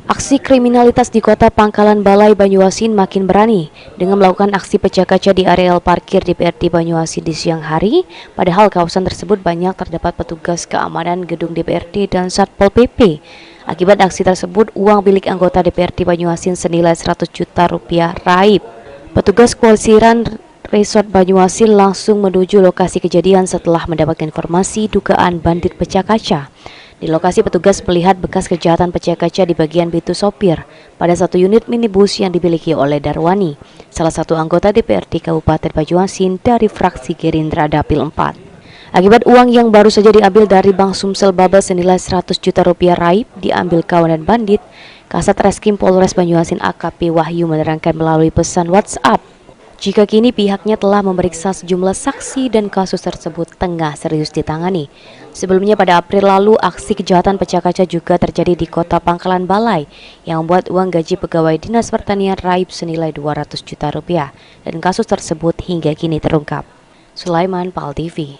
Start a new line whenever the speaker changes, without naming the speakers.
Aksi kriminalitas di kota Pangkalan Balai Banyuasin makin berani dengan melakukan aksi pecah kaca di areal parkir DPRD Banyuasin di siang hari, padahal kawasan tersebut banyak terdapat petugas keamanan gedung DPRD dan Satpol PP. Akibat aksi tersebut, uang milik anggota DPRD Banyuasin senilai 100 juta rupiah raib. Petugas kepolisian Resort Banyuasin langsung menuju lokasi kejadian setelah mendapatkan informasi dugaan bandit pecah kaca. Di lokasi petugas melihat bekas kejahatan pecah kaca di bagian pintu sopir pada satu unit minibus yang dimiliki oleh Darwani, salah satu anggota DPRD Kabupaten Banyuasin dari fraksi Gerindra Dapil 4. Akibat uang yang baru saja diambil dari Bank Sumsel Baba senilai 100 juta rupiah raib diambil kawanan bandit, Kasat Reskrim Polres Banyuasin AKP Wahyu menerangkan melalui pesan WhatsApp jika kini pihaknya telah memeriksa sejumlah saksi dan kasus tersebut tengah serius ditangani. Sebelumnya pada April lalu, aksi kejahatan pecah kaca juga terjadi di kota Pangkalan Balai yang membuat uang gaji pegawai Dinas Pertanian raib senilai 200 juta rupiah dan kasus tersebut hingga kini terungkap. Sulaiman, PAL TV.